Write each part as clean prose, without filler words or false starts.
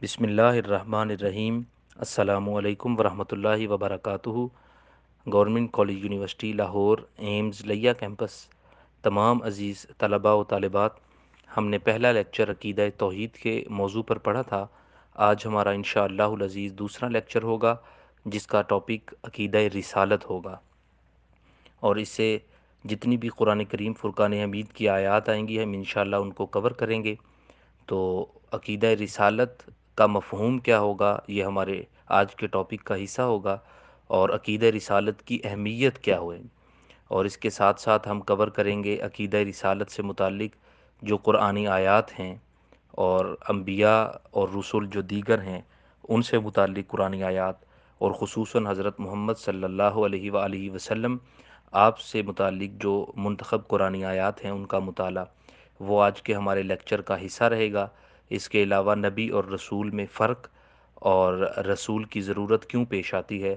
بسم اللہ الرحمن الرحیم۔ السلام علیکم ورحمۃ اللہ وبرکاتہ۔ گورنمنٹ کالج یونیورسٹی لاہور ایمز لیا کیمپس تمام عزیز طلباء و طالبات، ہم نے پہلا لیکچر عقیدہ توحید کے موضوع پر پڑھا تھا۔ آج ہمارا انشاءاللہ العزیز دوسرا لیکچر ہوگا جس کا ٹاپک عقیدہ رسالت ہوگا، اور اس سے جتنی بھی قرآن کریم فرقان حمید کی آیات آئیں گی ہم انشاءاللہ ان کو کور کریں گے۔ تو عقیدہ رسالت کا مفہوم کیا ہوگا یہ ہمارے آج کے ٹاپک کا حصہ ہوگا، اور عقیدہ رسالت کی اہمیت کیا ہوئے، اور اس کے ساتھ ساتھ ہم کور کریں گے عقیدہ رسالت سے متعلق جو قرآنی آیات ہیں اور انبیاء اور رسول جو دیگر ہیں ان سے متعلق قرآنی آیات، اور خصوصاً حضرت محمد صلی اللہ علیہ وآلہ وسلم آپ سے متعلق جو منتخب قرآنی آیات ہیں ان کا مطالعہ، وہ آج کے ہمارے لیکچر کا حصہ رہے گا۔ اس کے علاوہ نبی اور رسول میں فرق، اور رسول کی ضرورت کیوں پیش آتی ہے،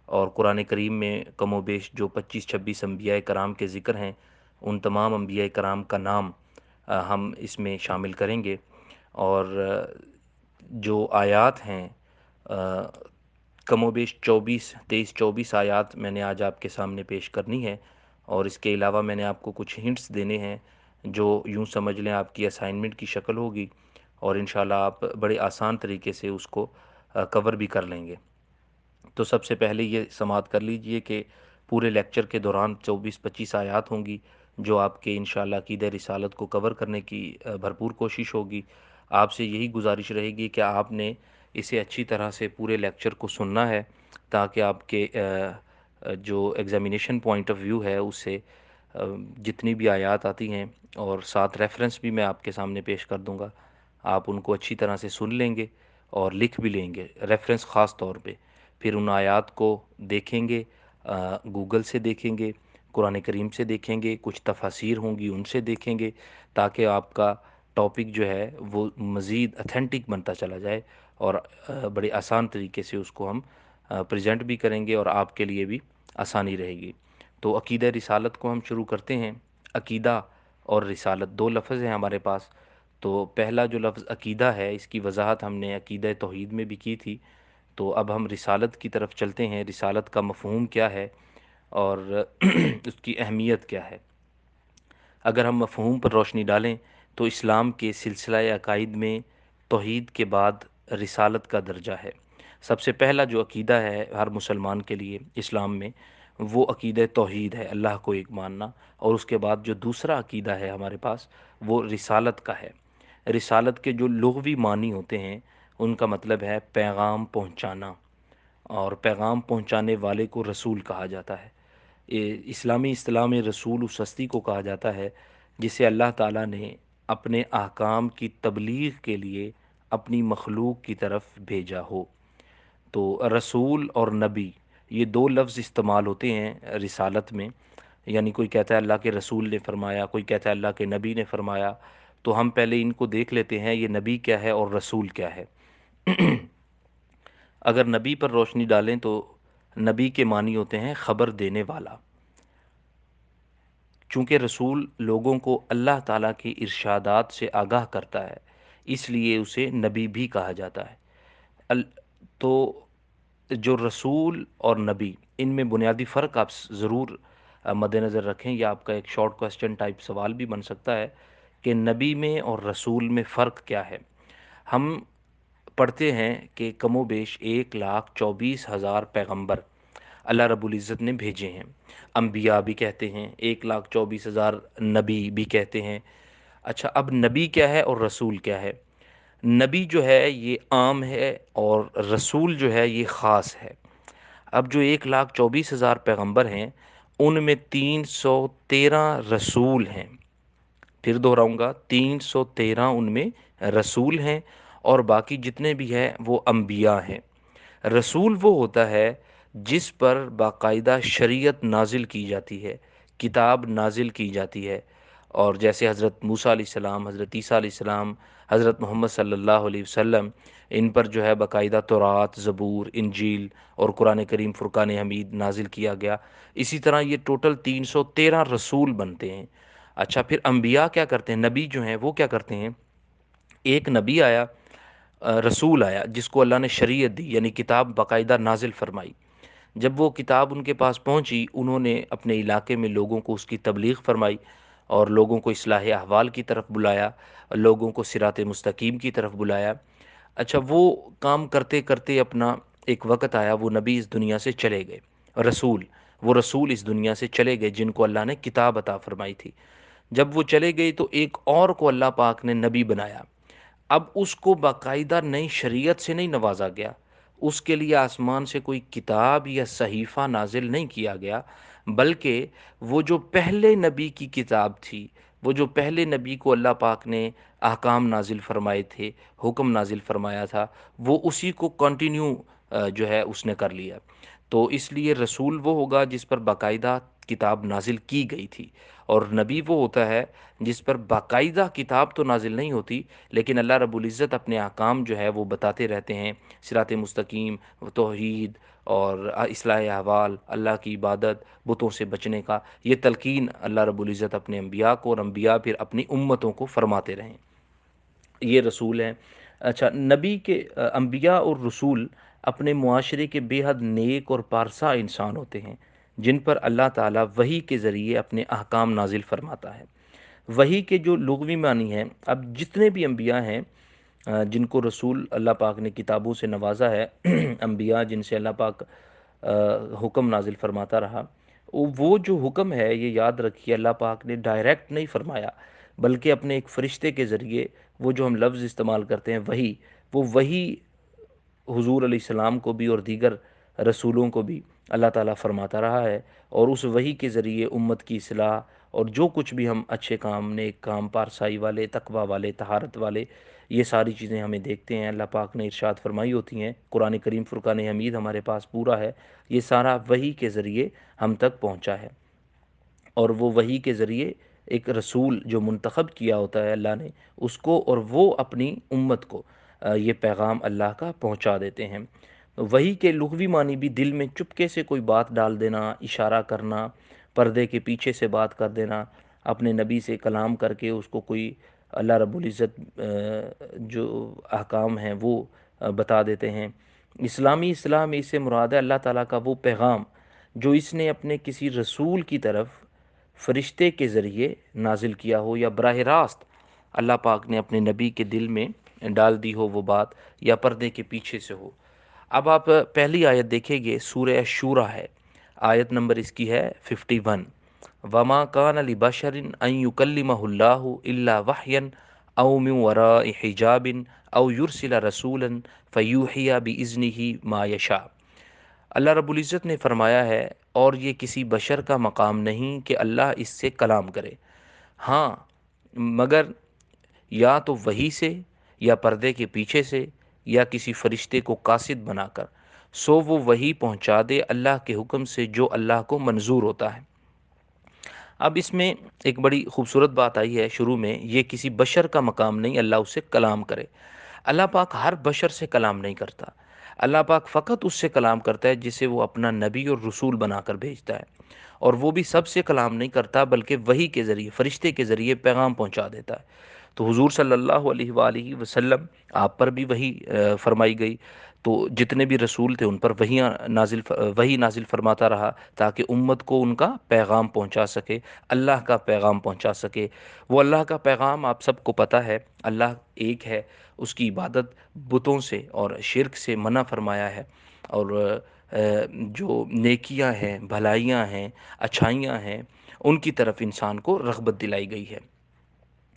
اور قرآن کریم میں کم و بیش جو 25-26 انبیاء کرام کے ذکر ہیں ان تمام انبیاء کرام کا نام ہم اس میں شامل کریں گے، اور جو آیات ہیں کم و بیش 23-24 آیات میں نے آج آپ کے سامنے پیش کرنی ہے، اور اس کے علاوہ میں نے آپ کو کچھ ہنٹس دینے ہیں جو یوں سمجھ لیں آپ کی اسائنمنٹ کی شکل ہوگی، اور انشاءاللہ آپ بڑے آسان طریقے سے اس کو کور بھی کر لیں گے۔ تو سب سے پہلے یہ سماعت کر لیجئے کہ پورے لیکچر کے دوران 24-25 آیات ہوں گی جو آپ کے انشاءاللہ عقیدہ رسالت کو کور کرنے کی بھرپور کوشش ہوگی۔ آپ سے یہی گزارش رہے گی کہ آپ نے اسے اچھی طرح سے پورے لیکچر کو سننا ہے، تاکہ آپ کے جو ایگزامینیشن پوائنٹ آف ویو ہے اس سے جتنی بھی آیات آتی ہیں، اور ساتھ ریفرنس بھی میں آپ کے سامنے پیش کر دوں گا، آپ ان کو اچھی طرح سے سن لیں گے اور لکھ بھی لیں گے، ریفرنس خاص طور پہ۔ پھر ان آیات کو دیکھیں گے، گوگل سے دیکھیں گے، قرآن کریم سے دیکھیں گے، کچھ تفاسیر ہوں گی ان سے دیکھیں گے، تاکہ آپ کا ٹاپک جو ہے وہ مزید اتھینٹک بنتا چلا جائے، اور بڑے آسان طریقے سے اس کو ہم پریزنٹ بھی کریں گے اور آپ کے لیے بھی آسانی رہے گی۔ تو عقیدہ رسالت کو ہم شروع کرتے ہیں۔ عقیدہ اور رسالت دو لفظ ہیں ہمارے پاس۔ تو پہلا جو لفظ عقیدہ ہے اس کی وضاحت ہم نے عقیدہ توحید میں بھی کی تھی، تو اب ہم رسالت کی طرف چلتے ہیں۔ رسالت کا مفہوم کیا ہے اور اس کی اہمیت کیا ہے؟ اگر ہم مفہوم پر روشنی ڈالیں تو اسلام کے سلسلہ عقائد میں توحید کے بعد رسالت کا درجہ ہے۔ سب سے پہلا جو عقیدہ ہے ہر مسلمان کے لیے اسلام میں، وہ عقیدہ توحید ہے، اللہ کو ایک ماننا، اور اس کے بعد جو دوسرا عقیدہ ہے ہمارے پاس وہ رسالت کا ہے۔ رسالت کے جو لغوی معنی ہوتے ہیں ان کا مطلب ہے پیغام پہنچانا، اور پیغام پہنچانے والے کو رسول کہا جاتا ہے۔ اسلامی اصطلاح میں رسول اس ہستی کو کہا جاتا ہے جسے اللہ تعالیٰ نے اپنے احکام کی تبلیغ کے لیے اپنی مخلوق کی طرف بھیجا ہو۔ تو رسول اور نبی یہ دو لفظ استعمال ہوتے ہیں رسالت میں، یعنی کوئی کہتا ہے اللہ کے رسول نے فرمایا، کوئی کہتا ہے اللہ کے نبی نے فرمایا۔ تو ہم پہلے ان کو دیکھ لیتے ہیں، یہ نبی کیا ہے اور رسول کیا ہے۔ اگر نبی پر روشنی ڈالیں تو نبی کے معنی ہوتے ہیں خبر دینے والا۔ چونکہ رسول لوگوں کو اللہ تعالیٰ کے ارشادات سے آگاہ کرتا ہے، اس لیے اسے نبی بھی کہا جاتا ہے۔ ال- تو جو رسول اور نبی، ان میں بنیادی فرق آپ ضرور مد نظر رکھیں۔ یہ آپ کا ایک شارٹ کوسچن ٹائپ سوال بھی بن سکتا ہے کہ نبی میں اور رسول میں فرق کیا ہے۔ ہم پڑھتے ہیں کہ کم و بیش 1,24,000 پیغمبر اللہ رب العزت نے بھیجے ہیں، انبیاء بھی کہتے ہیں، 1,24,000 نبی بھی کہتے ہیں۔ اچھا، اب نبی کیا ہے اور رسول کیا ہے؟ نبی جو ہے یہ عام ہے، اور رسول جو ہے یہ خاص ہے۔ اب جو 1,24,000 پیغمبر ہیں ان میں 313 رسول ہیں۔ پھر دہراؤں گا، 313 ان میں رسول ہیں، اور باقی جتنے بھی ہیں وہ انبیاء ہیں۔ رسول وہ ہوتا ہے جس پر باقاعدہ شریعت نازل کی جاتی ہے، کتاب نازل کی جاتی ہے، اور جیسے حضرت موسیٰ علیہ السلام، حضرت عیسیٰ علیہ السلام، حضرت محمد صلی اللہ علیہ وسلم، ان پر جو ہے باقاعدہ تورات، زبور، انجیل اور قرآن کریم فرقان حمید نازل کیا گیا۔ اسی طرح یہ ٹوٹل 313 رسول بنتے ہیں۔ اچھا، پھر انبیاء کیا کرتے ہیں؟ نبی جو ہیں وہ کیا کرتے ہیں؟ ایک نبی آیا رسول آیا جس کو اللہ نے شریعت دی، یعنی کتاب باقاعدہ نازل فرمائی۔ جب وہ کتاب ان کے پاس پہنچی، انہوں نے اپنے علاقے میں لوگوں کو اس کی تبلیغ فرمائی اور لوگوں کو اصلاح احوال کی طرف بلایا، لوگوں کو صراط مستقیم کی طرف بلایا۔ اچھا، وہ کام کرتے کرتے اپنا ایک وقت آیا، وہ نبی اس دنیا سے چلے گئے، رسول وہ رسول اس دنیا سے چلے گئے جن کو اللہ نے کتاب عطا فرمائی تھی۔ جب وہ چلے گئے تو ایک اور کو اللہ پاک نے نبی بنایا۔ اب اس کو باقاعدہ نئی شریعت سے نہیں نوازا گیا، اس کے لیے آسمان سے کوئی کتاب یا صحیفہ نازل نہیں کیا گیا، بلکہ وہ جو پہلے نبی کی کتاب تھی، وہ جو پہلے نبی کو اللہ پاک نے احکام نازل فرمائے تھے، حکم نازل فرمایا تھا، وہ اسی کو کنٹینیو جو ہے اس نے کر لیا۔ تو اس لیے رسول وہ ہوگا جس پر باقاعدہ کتاب نازل کی گئی تھی، اور نبی وہ ہوتا ہے جس پر باقاعدہ کتاب تو نازل نہیں ہوتی، لیکن اللہ رب العزت اپنے احکام جو ہے وہ بتاتے رہتے ہیں، صراط مستقیم، توحید اور اصلاح احوال، اللہ کی عبادت، بتوں سے بچنے کا، یہ تلقین اللہ رب العزت اپنے انبیاء کو، اور انبیاء پھر اپنی امتوں کو فرماتے رہیں۔ یہ رسول ہیں۔ اچھا، نبی کے انبیاء اور رسول اپنے معاشرے کے بے حد نیک اور پارسا انسان ہوتے ہیں جن پر اللہ تعالیٰ وحی کے ذریعے اپنے احکام نازل فرماتا ہے۔ وحی کے جو لغوی معنی ہیں، اب جتنے بھی انبیاء ہیں جن کو رسول اللہ پاک نے کتابوں سے نوازا ہے، انبیاء جن سے اللہ پاک حکم نازل فرماتا رہا، وہ جو حکم ہے یہ یاد رکھیے اللہ پاک نے ڈائریکٹ نہیں فرمایا، بلکہ اپنے ایک فرشتے کے ذریعے، وہ جو ہم لفظ استعمال کرتے ہیں وحی، وہ وحی حضور علیہ السلام کو بھی اور دیگر رسولوں کو بھی اللہ تعالیٰ فرماتا رہا ہے، اور اس وحی کے ذریعے امت کی اصلاح اور جو کچھ بھی ہم اچھے کام، نیک کام، پارسائی والے، تقوی والے، طہارت والے، یہ ساری چیزیں ہمیں دیکھتے ہیں اللہ پاک نے ارشاد فرمائی ہوتی ہیں۔ قرآن کریم فرقان حمید ہمارے پاس پورا ہے، یہ سارا وحی کے ذریعے ہم تک پہنچا ہے، اور وہ وحی کے ذریعے ایک رسول جو منتخب کیا ہوتا ہے اللہ نے اس کو، اور وہ اپنی امت کو یہ پیغام اللہ کا پہنچا دیتے ہیں۔ وحی کے لغوی معنی بھی دل میں چپکے سے کوئی بات ڈال دینا، اشارہ کرنا، پردے کے پیچھے سے بات کر دینا، اپنے نبی سے کلام کر کے اس کو کوئی اللہ رب العزت جو احکام ہیں وہ بتا دیتے ہیں۔ اسلامی اصطلاح میں اس سے مراد ہے اللہ تعالیٰ کا وہ پیغام جو اس نے اپنے کسی رسول کی طرف فرشتے کے ذریعے نازل کیا ہو، یا براہ راست اللہ پاک نے اپنے نبی کے دل میں ڈال دی ہو وہ بات، یا پردے کے پیچھے سے ہو۔ اب آپ پہلی آیت دیکھیں گے، سورہ شورہ ہے، آیت نمبر اس کی ہے 51۔ وَمَا كَانَ لِبَشَرٍ أَن يُكَلِّمَهُ اللَّهُ إِلَّا وَحْيًا أَوْ مِن وَرَاءِ حِجَابٍ أَوْ يُرْسِلَ رَسُولًا فَيُوحِيَ بِإِذْنِهِ مَا يَشَاءُ۔ اللہ رب العزت نے فرمایا ہے، اور یہ کسی بشر کا مقام نہیں کہ اللہ اس سے کلام کرے، ہاں مگر یا تو وحی سے، یا پردے کے پیچھے سے، یا کسی فرشتے کو قاصد بنا کر، سو وہ وحی پہنچا دے اللہ کے حکم سے جو اللہ کو منظور ہوتا ہے۔ اب اس میں ایک بڑی خوبصورت بات آئی ہے شروع میں، یہ کسی بشر کا مقام نہیں اللہ اس سے کلام کرے۔ اللہ پاک ہر بشر سے کلام نہیں کرتا، اللہ پاک فقط اس سے کلام کرتا ہے جسے وہ اپنا نبی اور رسول بنا کر بھیجتا ہے، اور وہ بھی سب سے کلام نہیں کرتا بلکہ وحی کے ذریعے، فرشتے کے ذریعے پیغام پہنچا دیتا ہے۔ تو حضور صلی اللہ علیہ وآلہ وسلم آپ پر بھی وحی فرمائی گئی، تو جتنے بھی رسول تھے ان پر وحی نازل فرماتا رہا تاکہ امت کو ان کا پیغام پہنچا سکے، اللہ کا پیغام پہنچا سکے۔ وہ اللہ کا پیغام آپ سب کو پتہ ہے، اللہ ایک ہے، اس کی عبادت بتوں سے اور شرک سے منع فرمایا ہے، اور جو نیکیاں ہیں، بھلائیاں ہیں، اچھائیاں ہیں، ان کی طرف انسان کو رغبت دلائی گئی ہے۔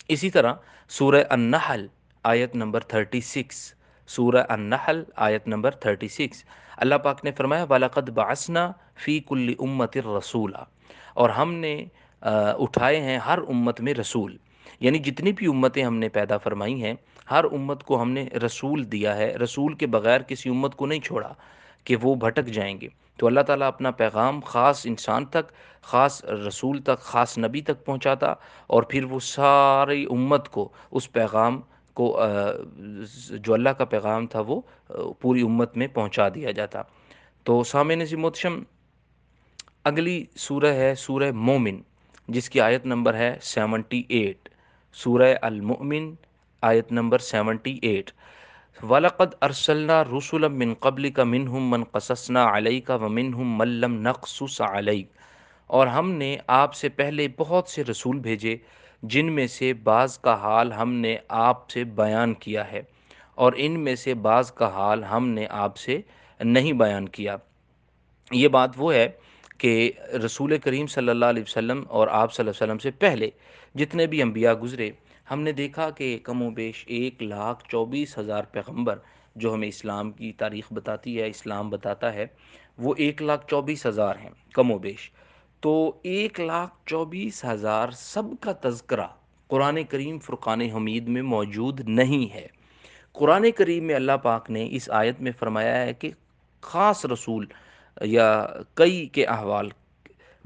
اسی طرح سورہ النحل آیت نمبر 36، سورہ النحل آیت نمبر 36، اللہ پاک نے فرمایا وَلَقَدْ بَعَثْنَا فِي كُلِّ أُمَّةٍ رَسُولًا، اور ہم نے اٹھائے ہیں ہر امت میں رسول، یعنی جتنی بھی امتیں ہم نے پیدا فرمائی ہیں ہر امت کو ہم نے رسول دیا ہے، رسول کے بغیر کسی امت کو نہیں چھوڑا کہ وہ بھٹک جائیں گے۔ تو اللہ تعالیٰ اپنا پیغام خاص انسان تک، خاص رسول تک، خاص نبی تک پہنچاتا، اور پھر وہ ساری امت کو اس پیغام کو جو اللہ کا پیغام تھا وہ پوری امت میں پہنچا دیا جاتا۔ تو سامعین عزیز محترم، اگلی سورہ ہے سورہ مومن، جس کی آیت نمبر ہے 78، سورہ المؤمن آیت نمبر 78۔ وَلَقَدْ أَرْسَلْنَا رُسُلًا مِّن قَبْلِكَ مِنْهُمْ مَنْ قَصَصْنَا عَلَيْكَ وَمِنْهُمْ مَن لَّمْ نَقْصُصْ عَلَيْكَ، اور ہم نے آپ سے پہلے بہت سے رسول بھیجے جن میں سے بعض کا حال ہم نے آپ سے بیان کیا ہے، اور ان میں سے بعض کا حال ہم نے آپ سے نہیں بیان کیا۔ یہ بات وہ ہے کہ رسول کریم صلی اللہ علیہ وسلم اور آپ صلی اللہ علیہ وسلم سے پہلے جتنے بھی انبیاء گزرے، ہم نے دیکھا کہ کم و بیش 1,24,000 پیغمبر جو ہمیں اسلام کی تاریخ بتاتی ہے، اسلام بتاتا ہے، وہ 1,24,000 ہیں کم و بیش۔ تو 1,24,000 سب کا تذکرہ قرآن کریم فرقان حمید میں موجود نہیں ہے۔ قرآن کریم میں اللہ پاک نے اس آیت میں فرمایا ہے کہ خاص رسول یا کئی کے احوال،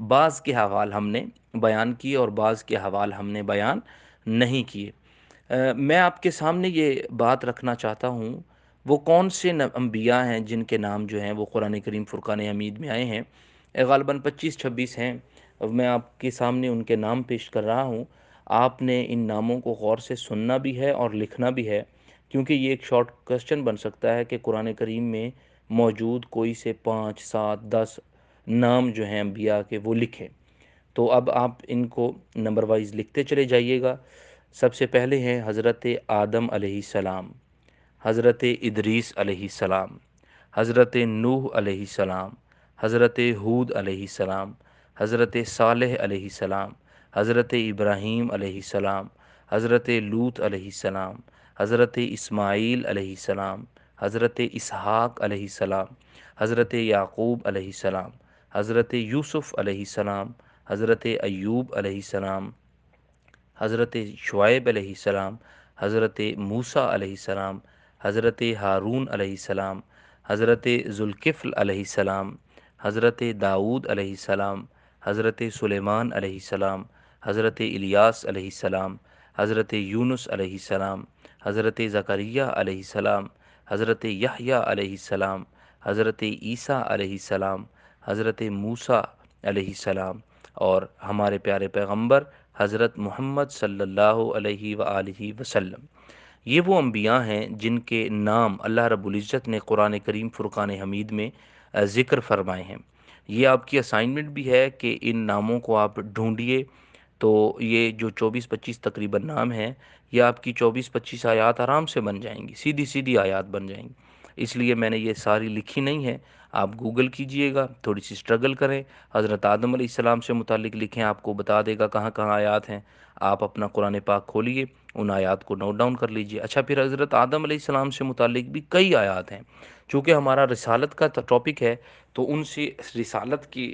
بعض کے حوال ہم نے بیان کیے اور بعض کے حوال ہم نے بیان نہیں کیے۔ میں آپ کے سامنے یہ بات رکھنا چاہتا ہوں، وہ کون سے انبیاء ہیں جن کے نام جو ہیں وہ قرآن کریم فرقان حمید میں آئے ہیں۔ غالباً 25-26 ہیں، میں آپ کے سامنے ان کے نام پیش کر رہا ہوں۔ آپ نے ان ناموں کو غور سے سننا بھی ہے اور لکھنا بھی ہے، کیونکہ یہ ایک شارٹ کوسچن بن سکتا ہے کہ قرآن کریم میں موجود کوئی سے 5 7 10 نام جو ہیں انبیاء کے وہ لکھیں۔ تو اب آپ ان کو نمبر وائز لکھتے چلے جائیے گا۔ سب سے پہلے ہیں حضرت آدم علیہ السلام، حضرت ادریس علیہ السلام، حضرت نوح علیہ السلام، حضرت ہود علیہ السلام، حضرت صالح علیہ السلام، حضرت ابراہیم علیہ السلام، حضرت لوط علیہ السلام، حضرت اسماعیل علیہ السلام، حضرت اسحاق علیہ السلام، حضرت یعقوب علیہ السلام، حضرت یوسف علیہ السلام، حضرت ایوب علیہ السلام، حضرت شعیب علیہ السلام، حضرت موسیٰ علیہ السلام، حضرت ہارون علیہ السلام، حضرت ذوالکفل علیہ السلام، حضرت داؤد علیہ السلام، حضرت سلیمان علیہ السلام، حضرت الیاس علیہ السلام، حضرت یونس علیہ السلام، حضرت زکریا علیہ السلام، حضرت یحییٰ علیہ السلام، حضرت عیسیٰ علیہ السلام، حضرت موسیٰ علیہ السلام، اور ہمارے پیارے پیغمبر حضرت محمد صلی اللہ علیہ وآلہ وسلم۔ یہ وہ انبیاء ہیں جن کے نام اللہ رب العزت نے قرآن کریم فرقان حمید میں ذکر فرمائے ہیں۔ یہ آپ کی اسائنمنٹ بھی ہے کہ ان ناموں کو آپ ڈھونڈیے، تو یہ جو 24-25 تقریباً نام ہیں، یہ آپ کی 24-25 آیات آرام سے بن جائیں گی، سیدھی سیدھی آیات بن جائیں گی۔ اس لیے میں نے یہ ساری لکھی نہیں ہے، آپ گوگل کیجئے گا، تھوڑی سی اسٹرگل کریں، حضرت آدم علیہ السلام سے متعلق لکھیں، آپ کو بتا دے گا کہاں کہاں آیات ہیں۔ آپ اپنا قرآن پاک کھولیے، ان آیات کو نوٹ ڈاؤن کر لیجئے۔ اچھا، پھر حضرت آدم علیہ السلام سے متعلق بھی کئی آیات ہیں، چونکہ ہمارا رسالت کا ٹاپک ہے، تو ان سے رسالت کی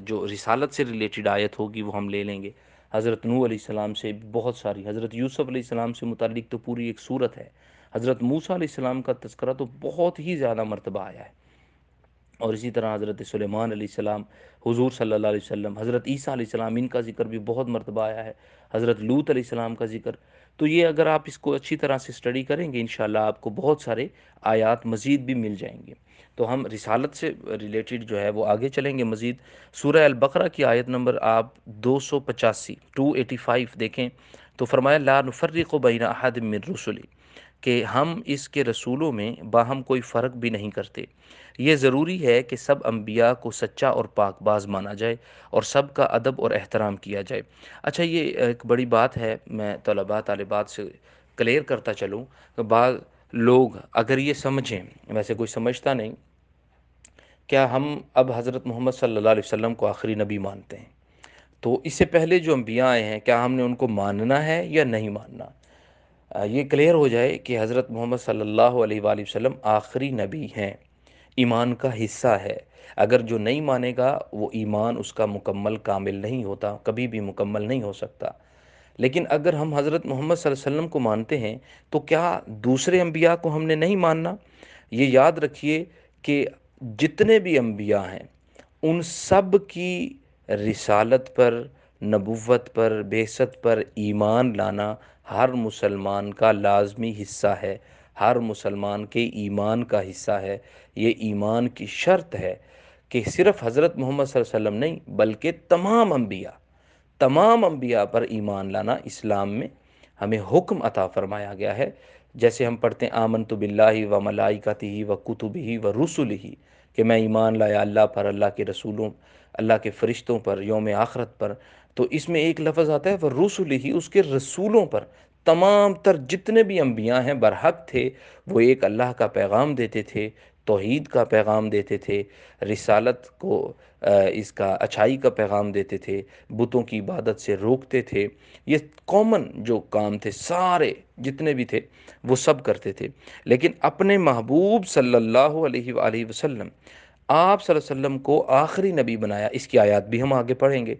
جو رسالت سے ریلیٹڈ آیت ہوگی وہ ہم لے لیں گے۔ حضرت نوح علیہ السلام سے بہت ساری، حضرت یوسف علیہ السلام سے متعلق تو پوری ایک سورت ہے، حضرت موسیٰ علیہ السلام کا تذکرہ تو بہت ہی زیادہ مرتبہ آیا ہے، اور اسی طرح حضرت سلیمان علیہ السلام، حضور صلی اللہ علیہ وسلم، حضرت عیسیٰ علیہ السلام، ان کا ذکر بھی بہت مرتبہ آیا ہے، حضرت لوط علیہ السلام کا ذکر۔ تو یہ اگر آپ اس کو اچھی طرح سے اسٹڈی کریں گے، انشاءاللہ آپ کو بہت سارے آیات مزید بھی مل جائیں گے۔ تو ہم رسالت سے ریلیٹڈ جو ہے وہ آگے چلیں گے مزید۔ سورہ البقرہ کی آیت نمبر آپ 285 285 دیکھیں، تو فرمایا لا نفرق بین احد من رسلی، کہ ہم اس کے رسولوں میں باہم کوئی فرق بھی نہیں کرتے۔ یہ ضروری ہے کہ سب انبیاء کو سچا اور پاک باز مانا جائے اور سب کا ادب اور احترام کیا جائے۔ اچھا، یہ ایک بڑی بات ہے، میں طلباء طالبات سے کلیئر کرتا چلوں کہ بعض لوگ اگر یہ سمجھیں، ویسے کوئی سمجھتا نہیں، کیا ہم اب حضرت محمد صلی اللہ علیہ وسلم کو آخری نبی مانتے ہیں، تو اس سے پہلے جو انبیاء آئے ہیں کیا ہم نے ان کو ماننا ہے یا نہیں ماننا؟ یہ کلیئر ہو جائے کہ حضرت محمد صلی اللہ علیہ وآلہ وسلم آخری نبی ہیں، ایمان کا حصہ ہے۔ اگر جو نہیں مانے گا وہ ایمان اس کا مکمل کامل نہیں ہوتا، کبھی بھی مکمل نہیں ہو سکتا۔ لیکن اگر ہم حضرت محمد صلی اللہ علیہ وسلم کو مانتے ہیں تو کیا دوسرے انبیاء کو ہم نے نہیں ماننا؟ یہ یاد رکھیے کہ جتنے بھی انبیاء ہیں ان سب کی رسالت پر، نبوت پر، بعثت پر ایمان لانا ہر مسلمان کا لازمی حصہ ہے، ہر مسلمان کے ایمان کا حصہ ہے۔ یہ ایمان کی شرط ہے کہ صرف حضرت محمد صلی اللہ علیہ وسلم نہیں بلکہ تمام انبیاء پر ایمان لانا اسلام میں ہمیں حکم عطا فرمایا گیا ہے۔ جیسے ہم پڑھتے ہیں آمنت باللہ و ملائکتہ و کتبہ و رسلہ، کہ میں ایمان لایا اللہ پر، اللہ کے رسولوں، اللہ کے فرشتوں پر، یوم آخرت پر، تو اس میں ایک لفظ آتا ہے وہ رسلہ، اس کے رسولوں پر۔ تمام تر جتنے بھی انبیاء ہیں برحق تھے، وہ ایک اللہ کا پیغام دیتے تھے، توحید کا پیغام دیتے تھے، رسالت کو اس کا اچھائی کا پیغام دیتے تھے، بتوں کی عبادت سے روکتے تھے۔ یہ کامن جو کام تھے سارے جتنے بھی تھے وہ سب کرتے تھے، لیکن اپنے محبوب صلی اللہ علیہ وآلہ وسلم، آپ صلی اللہ علیہ وسلم کو آخری نبی بنایا۔ اس کی آیات بھی ہم آگے پڑھیں گے۔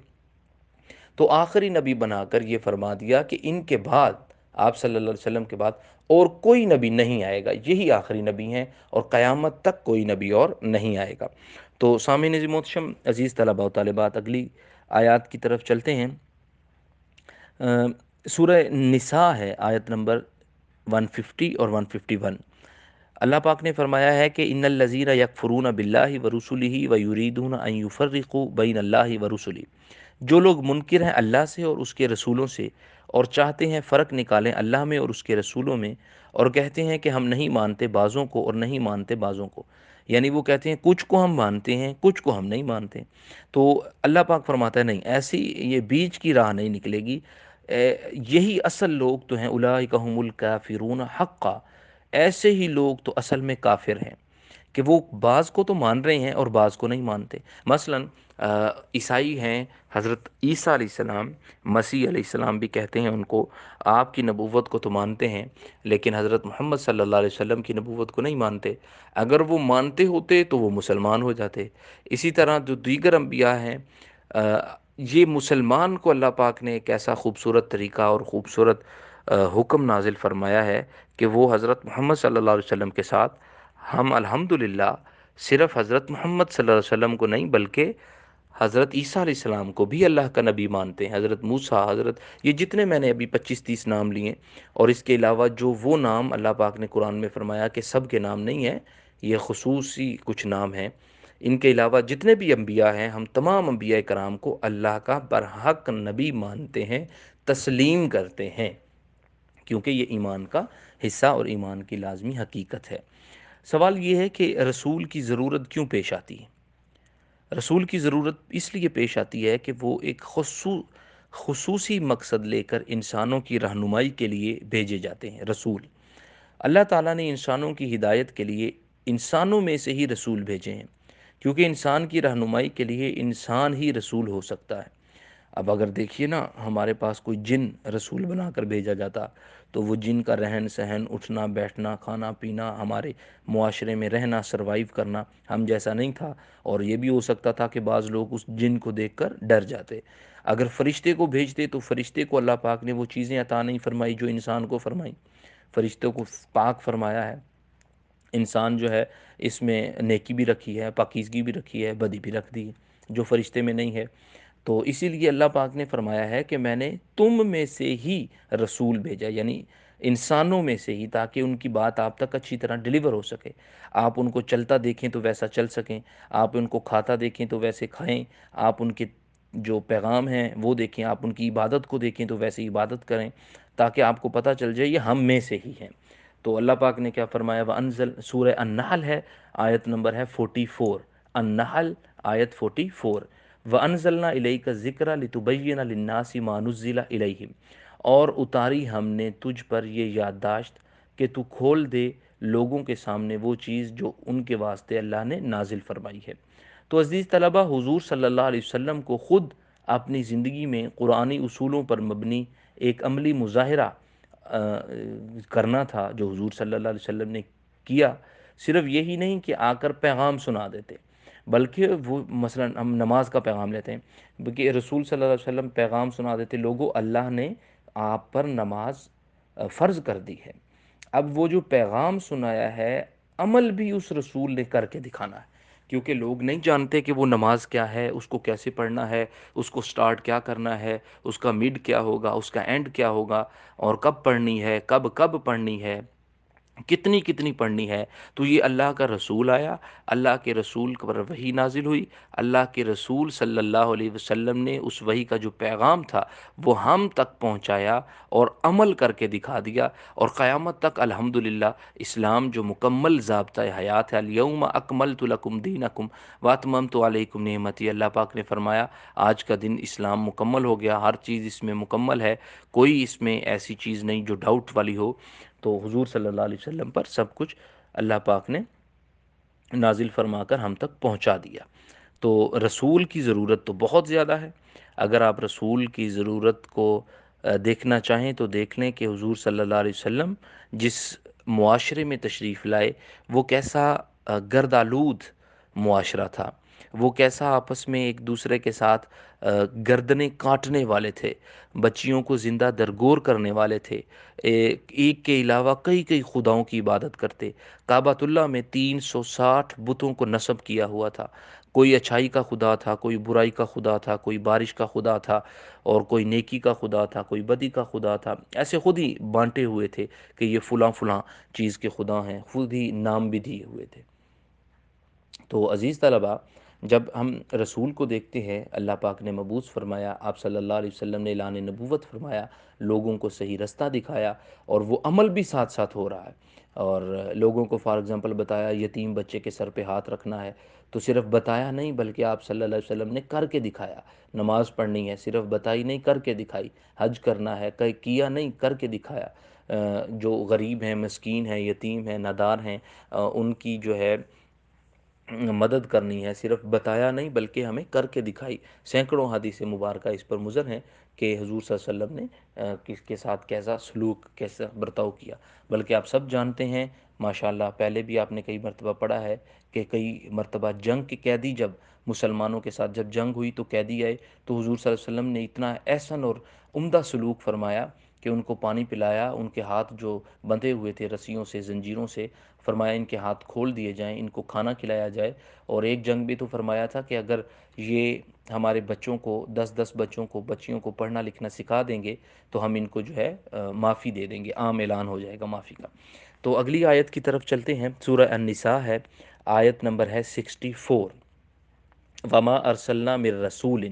تو آخری نبی بنا کر یہ فرما دیا کہ ان کے بعد، آپ صلی اللہ علیہ وسلم کے بعد اور کوئی نبی نہیں آئے گا، یہی آخری نبی ہیں، اور قیامت تک کوئی نبی اور نہیں آئے گا۔ تو سامعین عزیز محتشم، عزیز طلباء و طالبات، اگلی آیات کی طرف چلتے ہیں۔ سورہ نساء ہے، آیت نمبر 150 اور 151۔ اللہ پاک نے فرمایا ہے کہ ان الذین یکفرون باللہ ورسلہ ویریدون ان یفرقوا بین اللہ ورسلہ، جو لوگ منکر ہیں اللہ سے اور اس کے رسولوں سے، اور چاہتے ہیں فرق نکالیں اللہ میں اور اس کے رسولوں میں، اور کہتے ہیں کہ ہم نہیں مانتے بعضوں کو اور نہیں مانتے بعضوں کو، یعنی وہ کہتے ہیں کچھ کو ہم مانتے ہیں کچھ کو ہم نہیں مانتے۔ تو اللہ پاک فرماتا ہے نہیں، ایسی یہ بیچ کی راہ نہیں نکلے گی۔ یہی اصل لوگ تو ہیں، اولئک هم الکافرون حقا، ایسے ہی لوگ تو اصل میں کافر ہیں، کہ وہ بعض کو تو مان رہے ہیں اور بعض کو نہیں مانتے۔ مثلا عیسائی ہیں، حضرت عیسیٰ علیہ السلام، مسیح علیہ السلام بھی کہتے ہیں ان کو، آپ کی نبوت کو تو مانتے ہیں لیکن حضرت محمد صلی اللہ علیہ وسلم کی نبوت کو نہیں مانتے۔ اگر وہ مانتے ہوتے تو وہ مسلمان ہو جاتے۔ اسی طرح جو دیگر انبیاء ہیں، یہ مسلمان کو اللہ پاک نے ایک ایسا خوبصورت طریقہ اور خوبصورت حکم نازل فرمایا ہے کہ وہ حضرت محمد صلی اللہ علیہ وسلم کے ساتھ ہم الحمدللہ صرف حضرت محمد صلی اللہ علیہ وسلم کو نہیں بلکہ حضرت عیسیٰ علیہ السلام کو بھی اللہ کا نبی مانتے ہیں، حضرت موسیٰ، حضرت، یہ جتنے میں نے ابھی 25-30 نام لیے، اور اس کے علاوہ جو وہ نام اللہ پاک نے قرآن میں فرمایا کہ سب کے نام نہیں ہیں، یہ خصوصی کچھ نام ہیں۔ ان کے علاوہ جتنے بھی انبیاء ہیں، ہم تمام انبیاء کرام کو اللہ کا برحق نبی مانتے ہیں، تسلیم کرتے ہیں، کیونکہ یہ ایمان کا حصہ اور ایمان کی لازمی حقیقت ہے۔ سوال یہ ہے کہ رسول کی ضرورت کیوں پیش آتی ہے؟ رسول کی ضرورت اس لیے پیش آتی ہے کہ وہ ایک خصوصی مقصد لے کر انسانوں کی رہنمائی کے لیے بھیجے جاتے ہیں۔ رسول، اللہ تعالیٰ نے انسانوں کی ہدایت کے لیے انسانوں میں سے ہی رسول بھیجے ہیں، کیونکہ انسان کی رہنمائی کے لیے انسان ہی رسول ہو سکتا ہے۔ اب اگر دیکھیے نا، ہمارے پاس کوئی جن رسول بنا کر بھیجا جاتا تو وہ جن کا رہن سہن، اٹھنا بیٹھنا، کھانا پینا، ہمارے معاشرے میں رہنا، سروائیو کرنا ہم جیسا نہیں تھا، اور یہ بھی ہو سکتا تھا کہ بعض لوگ اس جن کو دیکھ کر ڈر جاتے۔ اگر فرشتے کو بھیجتے تو فرشتے کو اللہ پاک نے وہ چیزیں عطا نہیں فرمائی جو انسان کو فرمائی، فرشتوں کو پاک فرمایا ہے۔ انسان جو ہے اس میں نیکی بھی رکھی ہے، پاکیزگی بھی رکھی ہے، بدی بھی رکھ دی ہے جو فرشتے میں نہیں ہے۔ تو اسی لیے اللہ پاک نے فرمایا ہے کہ میں نے تم میں سے ہی رسول بھیجا، یعنی انسانوں میں سے ہی، تاکہ ان کی بات آپ تک اچھی طرح ڈیلیور ہو سکے، آپ ان کو چلتا دیکھیں تو ویسا چل سکیں، آپ ان کو کھاتا دیکھیں تو ویسے کھائیں، آپ ان کے جو پیغام ہیں وہ دیکھیں، آپ ان کی عبادت کو دیکھیں تو ویسے عبادت کریں، تاکہ آپ کو پتہ چل جائے یہ ہم میں سے ہی ہیں۔ تو اللہ پاک نے کیا فرمایا؟ وَأَنزل، سورہ النحل ہے، آیت نمبر ہے 44، النحل آیت 44، وَأَنزَلْنَا إِلَيْكَ الذِّكْرَ لِتُبَيِّنَ لِلنَّاسِ مَا نُزِّلَ إِلَيْهِمْ، اور اتاری ہم نے تجھ پر یہ یادداشت کہ تو کھول دے لوگوں کے سامنے وہ چیز جو ان کے واسطے اللہ نے نازل فرمائی ہے۔ تو عزیز طلبہ، حضور صلی اللہ علیہ وسلم کو خود اپنی زندگی میں قرآنی اصولوں پر مبنی ایک عملی مظاہرہ کرنا تھا، جو حضور صلی اللہ علیہ وسلم نے کیا۔ صرف یہی نہیں کہ آ کر پیغام سنا دیتے، بلکہ وہ مثلا ہم نماز کا پیغام لیتے ہیں، بلکہ رسول صلی اللہ علیہ وسلم پیغام سنا دیتے، لوگوں اللہ نے آپ پر نماز فرض کر دی ہے۔ اب وہ جو پیغام سنایا ہے، عمل بھی اس رسول نے کر کے دکھانا ہے، کیونکہ لوگ نہیں جانتے کہ وہ نماز کیا ہے، اس کو کیسے پڑھنا ہے، اس کو سٹارٹ کیا کرنا ہے، اس کا مڈ کیا ہوگا، اس کا اینڈ کیا ہوگا، اور کب پڑھنی ہے، کب کب پڑھنی ہے، کتنی کتنی پڑھنی ہے. تو یہ اللہ کا رسول آیا، اللہ کے رسول پر وحی نازل ہوئی، اللہ کے رسول صلی اللہ علیہ وسلم نے اس وحی کا جو پیغام تھا وہ ہم تک پہنچایا اور عمل کر کے دکھا دیا، اور قیامت تک الحمدللہ اسلام جو مکمل ضابطۂ حیات ہے. الیوم اکملت لکم دینکم واتممت علیکم نعمتی، اللہ پاک نے فرمایا آج کا دن اسلام مکمل ہو گیا، ہر چیز اس میں مکمل ہے، کوئی اس میں ایسی چیز نہیں جو ڈاؤٹ والی ہو. تو حضور صلی اللہ علیہ وسلم پر سب کچھ اللہ پاک نے نازل فرما کر ہم تک پہنچا دیا. تو رسول کی ضرورت تو بہت زیادہ ہے. اگر آپ رسول کی ضرورت کو دیکھنا چاہیں تو دیکھ لیں کہ حضور صلی اللہ علیہ وسلم جس معاشرے میں تشریف لائے وہ کیسا گردآلود معاشرہ تھا، وہ کیسا آپس میں ایک دوسرے کے ساتھ گردنیں کاٹنے والے تھے، بچیوں کو زندہ درگور کرنے والے تھے، ایک کے علاوہ کئی کئی خداؤں کی عبادت کرتے. کعبۃ اللہ میں 360 بتوں کو نصب کیا ہوا تھا. کوئی اچھائی کا خدا تھا، کوئی برائی کا خدا تھا، کوئی بارش کا خدا تھا، اور کوئی نیکی کا خدا تھا، کوئی بدی کا خدا تھا. ایسے خود ہی بانٹے ہوئے تھے کہ یہ فلاں فلاں چیز کے خدا ہیں، خود ہی نام بھی دیے ہوئے تھے. تو عزیز طلبہ، جب ہم رسول کو دیکھتے ہیں، اللہ پاک نے مبعوث فرمایا، آپ صلی اللہ علیہ وسلم نے اعلان نبوت فرمایا، لوگوں کو صحیح رستہ دکھایا، اور وہ عمل بھی ساتھ ساتھ ہو رہا ہے. اور لوگوں کو فار ایگزامپل بتایا یتیم بچے کے سر پہ ہاتھ رکھنا ہے، تو صرف بتایا نہیں بلکہ آپ صلی اللہ علیہ وسلم نے کر کے دکھایا. نماز پڑھنی ہے، صرف بتائی نہیں، کر کے دکھائی. حج کرنا ہے، کیا نہیں، کر کے دکھایا. جو غریب ہیں، مسکین ہیں، یتیم ہیں، نادار ہیں، ان کی جو ہے مدد کرنی ہے، صرف بتایا نہیں بلکہ ہمیں کر کے دکھائی. سینکڑوں حدیث مبارکہ اس پر مضر ہیں کہ حضور صلی اللہ علیہ وسلم نے کس کے ساتھ کیسا سلوک، کیسا برتاؤ کیا. بلکہ آپ سب جانتے ہیں ماشاءاللہ، پہلے بھی آپ نے کئی مرتبہ پڑھا ہے کہ کئی مرتبہ جنگ کے قیدی، جب مسلمانوں کے ساتھ جب جنگ ہوئی تو قیدی آئے، تو حضور صلی اللہ علیہ وسلم نے اتنا احسن اور عمدہ سلوک فرمایا کہ ان کو پانی پلایا، ان کے ہاتھ جو بندھے ہوئے تھے رسیوں سے، زنجیروں سے، فرمایا ان کے ہاتھ کھول دیے جائیں، ان کو کھانا کھلایا جائے. اور ایک جنگ بھی تو فرمایا تھا کہ اگر یہ ہمارے بچوں کو 10 بچوں کو، بچیوں کو پڑھنا لکھنا سکھا دیں گے تو ہم ان کو جو ہے معافی دے دیں گے، عام اعلان ہو جائے گا معافی کا. تو اگلی آیت کی طرف چلتے ہیں. سورہ النساء ہے، آیت نمبر ہے 64. وما ارسلنا من رسول.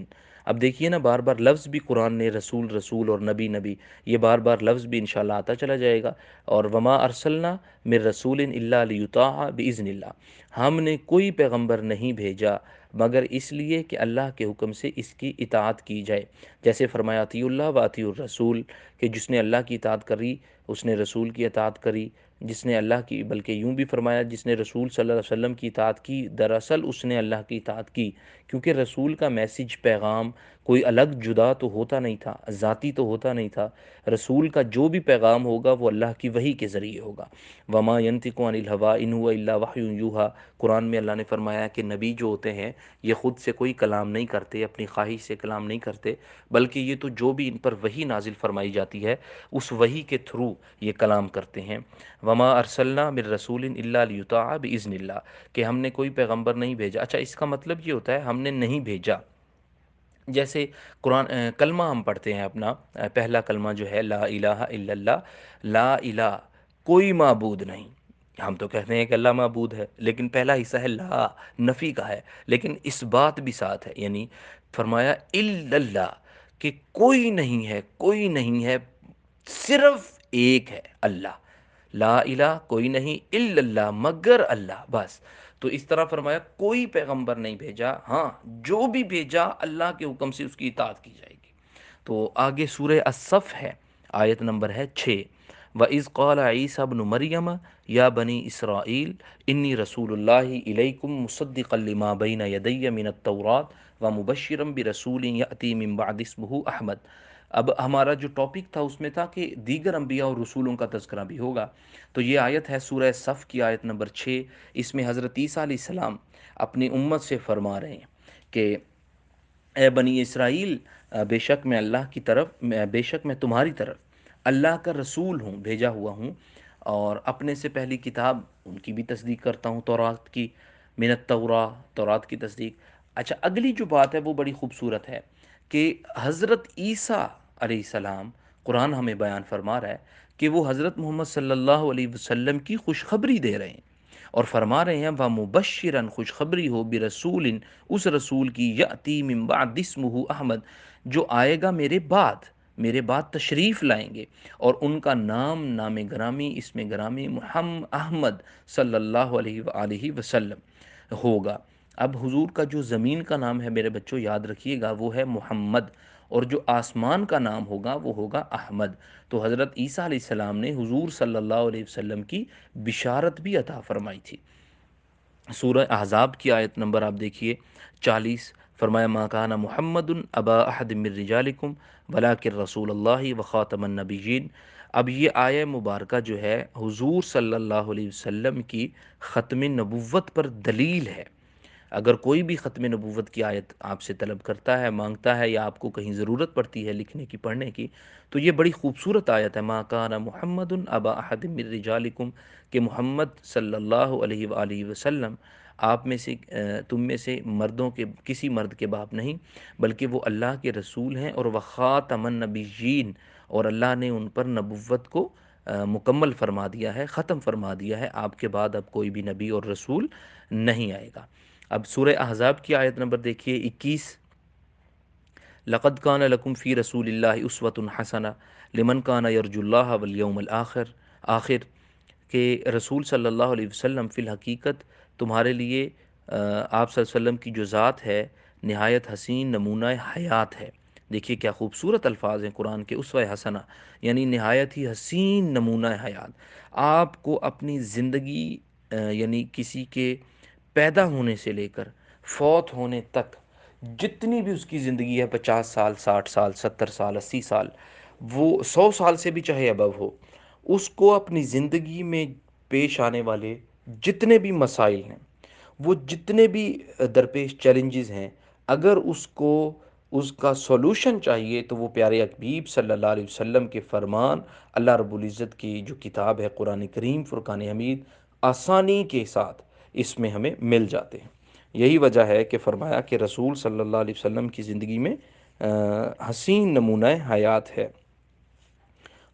اب دیکھیے نا، بار بار لفظ بھی قرآن نے رسول رسول اور نبی نبی، یہ بار بار لفظ بھی انشاءاللہ آتا چلا جائے گا. اور وما ارسلنا من رسول الا لیطاع باذن اللہ، ہم نے کوئی پیغمبر نہیں بھیجا مگر اس لیے کہ اللہ کے حکم سے اس کی اطاعت کی جائے. جیسے فرمایا اطیعوا اللہ و اطیعوا الرسول، کہ جس نے اللہ کی اطاعت کری اس نے رسول کی اطاعت کری. جس نے اللہ کی، بلکہ یوں بھی فرمایا جس نے رسول صلی اللہ علیہ وسلم کی اطاعت کی دراصل اس نے اللہ کی اطاعت کی، کیونکہ رسول کا میسج، پیغام کوئی الگ جدا تو ہوتا نہیں تھا، ذاتی تو ہوتا نہیں تھا. رسول کا جو بھی پیغام ہوگا وہ اللہ کی وحی کے ذریعے ہوگا. وما ينطق عن الهوى ان هو الا وحی یوحى، قرآن میں اللہ نے فرمایا کہ نبی جو ہوتے ہیں یہ خود سے کوئی کلام نہیں کرتے، اپنی خواہش سے کلام نہیں کرتے، بلکہ یہ تو جو بھی ان پر وحی نازل فرمائی جاتی ہے اس وحی کے تھرو یہ کلام کرتے ہیں. وما ارسلنا من رسول الا لیطاع باذن اللہ، کہ ہم نے کوئی پیغمبر نہیں بھیجا. اچھا، اس کا مطلب یہ ہوتا ہے ہم نے نہیں بھیجا. جیسے قرآن کلمہ ہم پڑھتے ہیں اپنا، پہلا کلمہ جو ہے لا الہ الا اللہ، لا الہ کوئی معبود نہیں. ہم تو کہتے ہیں کہ اللہ معبود ہے، لیکن پہلا حصہ ہے لا، نفی کا ہے، لیکن اس بات بھی ساتھ ہے. یعنی فرمایا الا اللہ، کہ کوئی نہیں ہے، کوئی نہیں ہے، صرف ایک ہے اللہ. لا الہ کوئی نہیں، الا اللہ مگر اللہ، بس. تو اس طرح فرمایا کوئی پیغمبر نہیں بھیجا، ہاں جو بھی بھیجا اللہ کے حکم سے اس کی اطاعت کی جائے گی. تو آگے سورہ الصف ہے، آیت نمبر ہے 6. وَإِذْ قَالَ عِيسَى ابْنُ مَرْيَمَ يَا بَنِي إِسْرَائِيلَ إِنِّي رَسُولُ اللَّهِ إِلَيْكُمْ مُصَدِّقًا لِمَا بَيْنَ يَدَيَّ مِنَ التَّوْرَاةِ وَمُبَشِّرًا بِرَسُولٍ يَأْتِي مِن بَعْدِي اسْمُهُ أَحْمَدُ. اب ہمارا جو ٹاپک تھا اس میں تھا کہ دیگر انبیاء اور رسولوں کا تذکرہ بھی ہوگا. تو یہ آیت ہے سورہ صف کی آیت نمبر 6. اس میں حضرت عیسیٰ علیہ السلام اپنی امت سے فرما رہے ہیں کہ اے بنی اسرائیل، بے شک میں اللہ کی طرف، بے شک میں تمہاری طرف اللہ کا رسول ہوں، بھیجا ہوا ہوں، اور اپنے سے پہلی کتاب ان کی بھی تصدیق کرتا ہوں، تورات کی، من التوراہ، تورات کی تصدیق. اچھا، اگلی جو بات ہے وہ بڑی خوبصورت ہے کہ حضرت عیسیٰ علیہ السلام، قرآن ہمیں بیان فرما رہا ہے کہ وہ حضرت محمد صلی اللہ علیہ وسلم کی خوشخبری دے رہے ہیں اور فرما رہے ہیں وہ مبشرن، خوشخبری ہو برسول، اس رسول کی یاتی من بعد اسمہ احمد، جو آئے گا میرے بعد تشریف لائیں گے، اور ان کا نام نام گرامی اسم گرامی محمد احمد صلی اللہ علیہ وآلہ وسلم ہوگا۔ اب حضور کا جو زمین کا نام ہے میرے بچوں یاد رکھیے گا، وہ ہے محمد، اور جو آسمان کا نام ہوگا وہ ہوگا احمد۔ تو حضرت عیسیٰ علیہ السلام نے حضور صلی اللہ علیہ وسلم کی بشارت بھی عطا فرمائی تھی۔ سورہ احزاب کی آیت نمبر آپ دیکھیے 40، فرمایا ما کان محمد ابا احد من رجالکم ولکن رسول اللہ وخاتم النبیین۔ اب یہ آیہ مبارکہ جو ہے حضور صلی اللہ علیہ وسلم کی ختم نبوت پر دلیل ہے۔ اگر کوئی بھی ختم نبوت کی آیت آپ سے طلب کرتا ہے، مانگتا ہے، یا آپ کو کہیں ضرورت پڑتی ہے لکھنے کی پڑھنے کی، تو یہ بڑی خوبصورت آیت ہے، ما کان محمد ابا احد من رجالکم، کہ محمد صلی اللہ علیہ وآلہ وسلم آپ میں سے تم میں سے مردوں کے کسی مرد کے باپ نہیں، بلکہ وہ اللہ کے رسول ہیں، اور وخاتم النبیین، اور اللہ نے ان پر نبوت کو مکمل فرما دیا ہے، ختم فرما دیا ہے، آپ کے بعد اب کوئی بھی نبی اور رسول نہیں آئے گا۔ اب سورہ احزاب کی آیت نمبر دیکھیے 21، لقد کان لکم فی رسول اللہ اسوۃ حسنہ لمن کان یرجو اللہ والیوم الآخر، آخر کہ رسول صلی اللہ علیہ وسلم فی الحقیقت تمہارے لیے آپ صلی اللہ علیہ وسلم کی جو ذات ہے نہایت حسین نمونہ حیات ہے۔ دیکھیے کیا خوبصورت الفاظ ہیں قرآن کے، اسوہ حسنہ یعنی نہایت ہی حسین نمونہ حیات۔ آپ کو اپنی زندگی یعنی کسی کے پیدا ہونے سے لے کر فوت ہونے تک جتنی بھی اس کی زندگی ہے، 50 سال، 60 سال، 70 سال، 80 سال، وہ 100 سال سے بھی چاہے ابو ہو، اس کو اپنی زندگی میں پیش آنے والے جتنے بھی مسائل ہیں، وہ جتنے بھی درپیش چیلنجز ہیں، اگر اس کو اس کا سولوشن چاہیے تو وہ پیارے حبیب صلی اللہ علیہ وسلم کے فرمان، اللہ رب العزت کی جو کتاب ہے قرآن کریم فرقان حمید، آسانی کے ساتھ اس میں ہمیں مل جاتے ہیں۔ یہی وجہ ہے کہ فرمایا کہ رسول صلی اللہ علیہ وسلم کی زندگی میں حسین نمونہ حیات ہے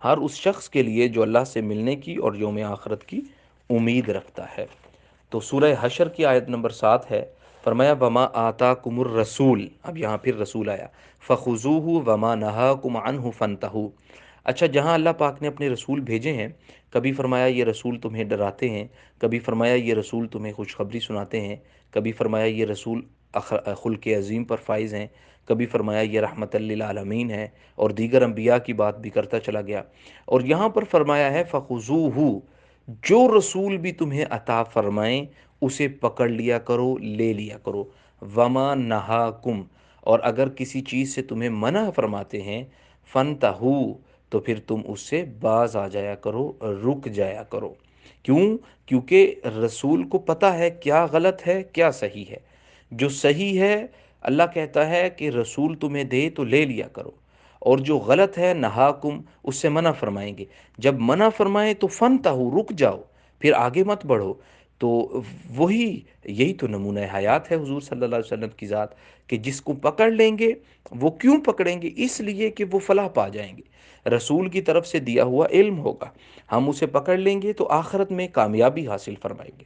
ہر اس شخص کے لیے جو اللہ سے ملنے کی اور یوم آخرت کی امید رکھتا ہے۔ تو سورہ حشر کی آیت نمبر 7 ہے، فرمایا وما آتاکم الرسول، اب یہاں پھر رسول آیا، فخذوہ وما نہاکم عنہ فانتہوا۔ اچھا، جہاں اللہ پاک نے اپنے رسول بھیجے ہیں، کبھی فرمایا یہ رسول تمہیں ڈراتے ہیں، کبھی فرمایا یہ رسول تمہیں خوشخبری سناتے ہیں، کبھی فرمایا یہ رسول خلق عظیم پر فائز ہیں، کبھی فرمایا یہ رحمت للعالمین ہے، اور دیگر انبیاء کی بات بھی کرتا چلا گیا۔ اور یہاں پر فرمایا ہے فخذوہ، جو رسول بھی تمہیں عطا فرمائیں اسے پکڑ لیا کرو، لے لیا کرو، وما نہاکم، اور اگر کسی چیز سے تمہیں منع فرماتے ہیں، فنتہو، تو پھر تم اس سے باز آ جایا کرو، رک جایا کرو۔ کیوں؟ کیونکہ رسول کو پتہ ہے کیا غلط ہے کیا صحیح ہے۔ جو صحیح ہے اللہ کہتا ہے کہ رسول تمہیں دے تو لے لیا کرو، اور جو غلط ہے نہاکم، اس سے منع فرمائیں گے، جب منع فرمائیں تو فنتہو، رک جاؤ، پھر آگے مت بڑھو۔ تو یہی تو نمونہ حیات ہے حضور صلی اللہ علیہ وسلم کی ذات، کہ جس کو پکڑ لیں گے، وہ کیوں پکڑیں گے؟ اس لیے کہ وہ فلاح پا جائیں گے، رسول کی طرف سے دیا ہوا علم ہوگا، ہم اسے پکڑ لیں گے تو آخرت میں کامیابی حاصل فرمائیں گے۔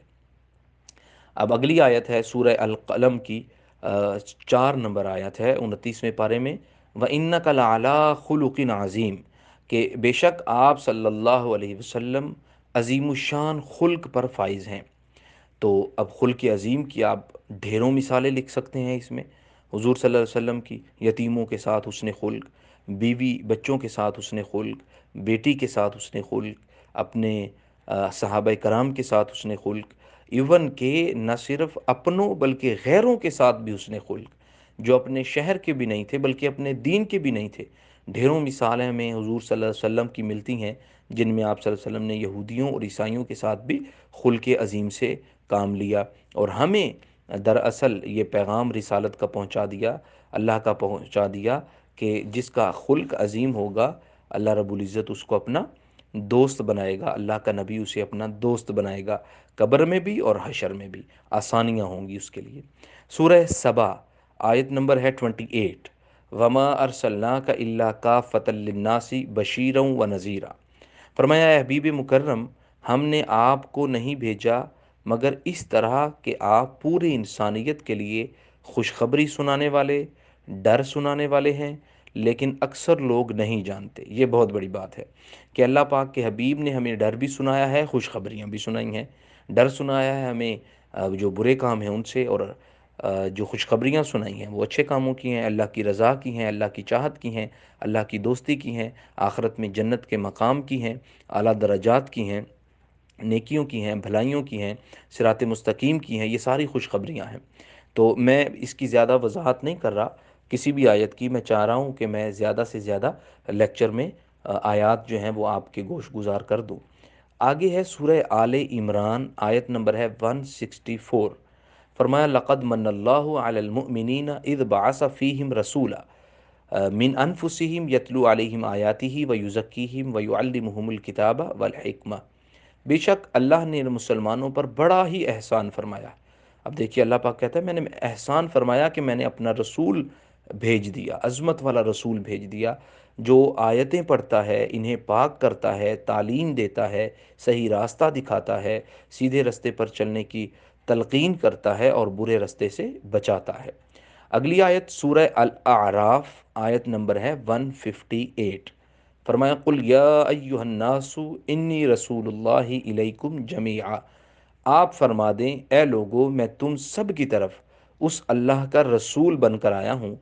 اب اگلی آیت ہے سورہ القلم کی 4 نمبر آیت ہے 29ویں پارے میں، وَإِنَّكَ لَعَلَىٰ خُلُقٍ عَظِيمٍ، کہ بے شک آپ صلی اللہ علیہ وسلم عظیم الشان خلق پر فائز ہیں۔ تو اب خلق عظیم کی آپ ڈھیروں مثالیں لکھ سکتے ہیں اس میں، حضور صلی اللہ علیہ وسلم کی یتیموں کے ساتھ حسن خلق، بیوی بچوں کے ساتھ حسن خلق، بیٹی کے ساتھ حسن خلق، اپنے صحابہ کرام کے ساتھ حسن خلق، ایون کہ نہ صرف اپنوں بلکہ غیروں کے ساتھ بھی حسن خلق، جو اپنے شہر کے بھی نہیں تھے بلکہ اپنے دین کے بھی نہیں تھے۔ ڈھیروں مثالیں ہمیں حضور صلی اللہ علیہ وسلم کی ملتی ہیں جن میں آپ صلی اللہ علیہ وسلم نے یہودیوں اور عیسائیوں کے ساتھ بھی خلق عظیم سے کام لیا، اور ہمیں دراصل یہ پیغام رسالت کا پہنچا دیا، اللہ کا پہنچا دیا، کہ جس کا خلق عظیم ہوگا اللہ رب العزت اس کو اپنا دوست بنائے گا، اللہ کا نبی اسے اپنا دوست بنائے گا، قبر میں بھی اور حشر میں بھی آسانیاں ہوں گی اس کے لیے۔ سورہ سبا آیت نمبر ہے 28، وما ارسلناک الا کافۃ للناس بشیرا ونذیرا، فرمایا اے حبیب مکرم، ہم نے آپ کو نہیں بھیجا مگر اس طرح کہ آپ پوری انسانیت کے لیے خوشخبری سنانے والے، ڈر سنانے والے ہیں، لیکن اکثر لوگ نہیں جانتے۔ یہ بہت بڑی بات ہے کہ اللہ پاک کے حبیب نے ہمیں ڈر بھی سنایا ہے، خوشخبریاں بھی سنائی ہیں۔ ڈر سنایا ہے ہمیں جو برے کام ہیں ان سے، اور جو خوشخبریاں سنائی ہیں وہ اچھے کاموں کی ہیں، اللہ کی رضا کی ہیں، اللہ کی چاہت کی ہیں، اللہ کی دوستی کی ہیں، آخرت میں جنت کے مقام کی ہیں، اعلیٰ درجات کی ہیں، نیکیوں کی ہیں، بھلائیوں کی ہیں، صراط مستقیم کی ہیں۔ یہ ساری خوشخبریاں ہیں۔ تو میں اس کی زیادہ وضاحت نہیں کر رہا کسی بھی آیت کی، میں چاہ رہا ہوں کہ میں زیادہ سے زیادہ لیکچر میں آیات جو ہیں وہ آپ کے گوش گزار کر دوں۔ آگے ہے سورہ آل عمران، آیت نمبر ہے 164۔ فرمایا لقد من اللہ علی المؤمنین اذ بعث فیہم رسولا من انفسہم یتلو علیہم آیاتہ ویزکیہم ویعلمہم الکتاب والحکمہ۔ بے شک اللہ نے مسلمانوں پر بڑا ہی احسان فرمایا۔ اب دیکھیے اللہ پاک کہتا ہے میں نے احسان فرمایا کہ میں نے اپنا رسول بھیج دیا، عظمت والا رسول بھیج دیا، جو آیتیں پڑھتا ہے، انہیں پاک کرتا ہے، تعلیم دیتا ہے، صحیح راستہ دکھاتا ہے، سیدھے رستے پر چلنے کی تلقین کرتا ہے اور برے رستے سے بچاتا ہے۔ اگلی آیت سورہ الاعراف، آیت نمبر ہے 158۔ فرمایا قل یا ایہا الناس انی رسول اللہ الیکم جمیعا۔ آپ فرما دیں اے لوگو میں تم سب کی طرف اس اللہ کا رسول بن کر آیا ہوں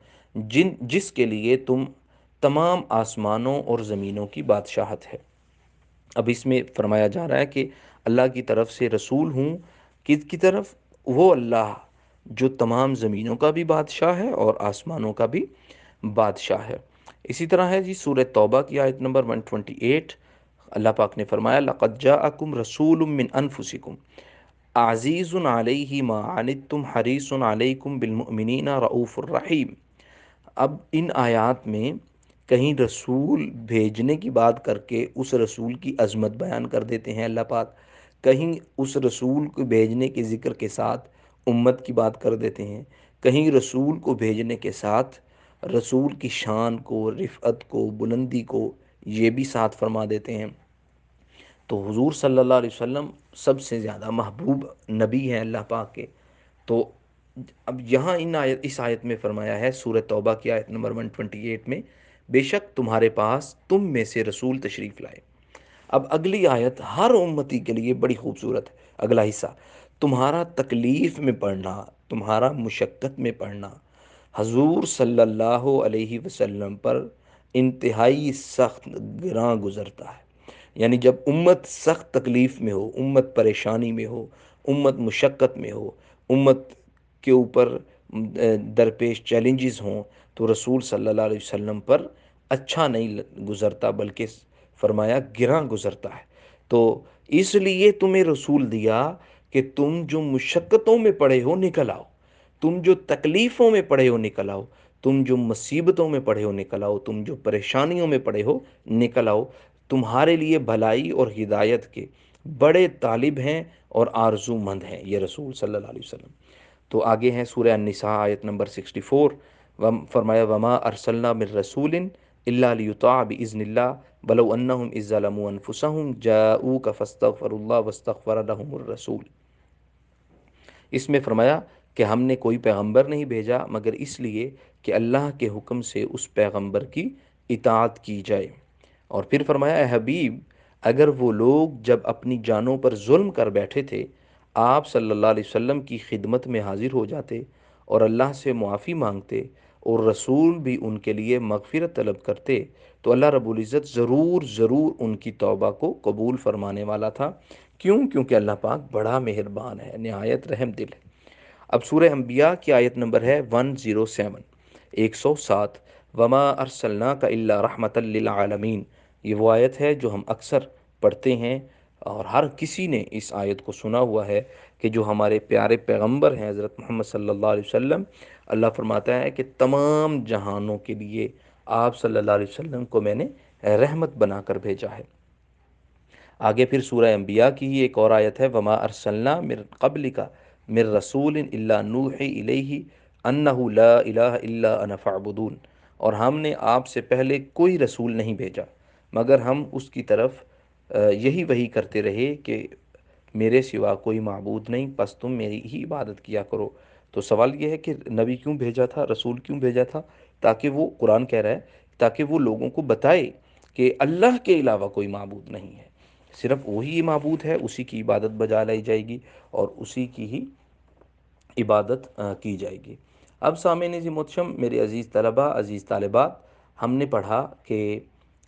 جس کے لیے تم تمام آسمانوں اور زمینوں کی بادشاہت ہے۔ اب اس میں فرمایا جا رہا ہے کہ اللہ کی طرف سے رسول ہوں، کس کی طرف؟ وہ اللہ جو تمام زمینوں کا بھی بادشاہ ہے اور آسمانوں کا بھی بادشاہ ہے۔ اسی طرح ہے جی سورہ توبہ کی آیت نمبر 128۔ اللہ پاک نے فرمایا لقد جاءکم رسول من انفسکم عزیز علیہ ما عنتم حریص علیکم بالمؤمنین رؤوف الرحیم۔ اب ان آیات میں کہیں رسول بھیجنے کی بات کر کے اس رسول کی عظمت بیان کر دیتے ہیں اللہ پاک، کہیں اس رسول کو بھیجنے کے ذکر کے ساتھ امت کی بات کر دیتے ہیں، کہیں رسول کو بھیجنے کے ساتھ رسول کی شان کو، رفعت کو، بلندی کو یہ بھی ساتھ فرما دیتے ہیں۔ تو حضور صلی اللہ علیہ وسلم سب سے زیادہ محبوب نبی ہیں اللہ پاک کے۔ تو اب یہاں اس آیت میں فرمایا ہے سورہ توبہ کی آیت نمبر 128 میں بے شک تمہارے پاس تم میں سے رسول تشریف لائے۔ اب اگلی آیت ہر امتی کے لیے بڑی خوبصورت ہے۔ اگلا حصہ تمہارا تکلیف میں پڑھنا، تمہارا مشقت میں پڑھنا حضور صلی اللہ علیہ وسلم پر انتہائی سخت گراں گزرتا ہے۔ یعنی جب امت سخت تکلیف میں ہو، امت پریشانی میں ہو، امت مشقت میں ہو، امت کے اوپر درپیش چیلنجز ہوں، تو رسول صلی اللہ علیہ وسلم پر اچھا نہیں گزرتا بلکہ فرمایا گراں گزرتا ہے۔ تو اس لیے تمہیں رسول دیا کہ تم جو مشقتوں میں پڑے ہو نکل آؤ، تم جو تکلیفوں میں پڑے ہو نکل آؤ، تم جو مصیبتوں میں پڑے ہو نکل آؤ، تم جو پریشانیوں میں پڑے ہو نکل آؤ۔ تمہارے لیے بھلائی اور ہدایت کے بڑے طالب ہیں اور آرزو مند ہیں یہ رسول صلی اللہ علیہ وسلم۔ تو آگے ہیں سورہ النساء آیت نمبر 64۔ فرمایا وما ارسلنا من رسول الا لیطاع باذن اللہ ولو انہم اذ ظلموا انفسہم جاؤوک فاستغفروا اللہ واستغفر لهم الرسول۔ اس میں فرمایا کہ ہم نے کوئی پیغمبر نہیں بھیجا مگر اس لیے کہ اللہ کے حکم سے اس پیغمبر کی اطاعت کی جائے۔ اور پھر فرمایا اے حبیب اگر وہ لوگ جب اپنی جانوں پر ظلم کر بیٹھے تھے آپ صلی اللہ علیہ وسلم کی خدمت میں حاضر ہو جاتے اور اللہ سے معافی مانگتے اور رسول بھی ان کے لیے مغفرت طلب کرتے تو اللہ رب العزت ضرور ان کی توبہ کو قبول فرمانے والا تھا۔ کیونکہ اللہ پاک بڑا مہربان ہے، نہایت رحم دل ہے۔ اب سورہ انبیاء کی آیت نمبر ہے 107، 107۔ وما ارسلناک الا رحمتا للعالمین۔ یہ وہ آیت ہے جو ہم اکثر پڑھتے ہیں اور ہر کسی نے اس آیت کو سنا ہوا ہے کہ جو ہمارے پیارے پیغمبر ہیں حضرت محمد صلی اللہ علیہ وسلم، اللہ فرماتا ہے کہ تمام جہانوں کے لیے آپ صلی اللہ علیہ وسلم کو میں نے رحمت بنا کر بھیجا ہے۔ آگے پھر سورہ انبیاء کی ہی ایک اور آیت ہے وما ارسلنا من قبلک من رسول الا نوحی الیہ انہ لا الہ الا انا فاعبدون۔ اور ہم نے آپ سے پہلے کوئی رسول نہیں بھیجا مگر ہم اس کی طرف یہی وہی کرتے رہے کہ میرے سوا کوئی معبود نہیں، پس تم میری ہی عبادت کیا کرو۔ تو سوال یہ ہے کہ نبی کیوں بھیجا تھا، رسول کیوں بھیجا تھا؟ تاکہ وہ، قرآن کہہ رہا ہے، تاکہ وہ لوگوں کو بتائے کہ اللہ کے علاوہ کوئی معبود نہیں ہے، صرف وہی معبود ہے، اسی کی عبادت بجا لائی جائے گی اور اسی کی ہی عبادت کی جائے گی۔ اب سامعین عزیز محتشم، میرے عزیز طلباء، عزیز طالبات، ہم نے پڑھا کہ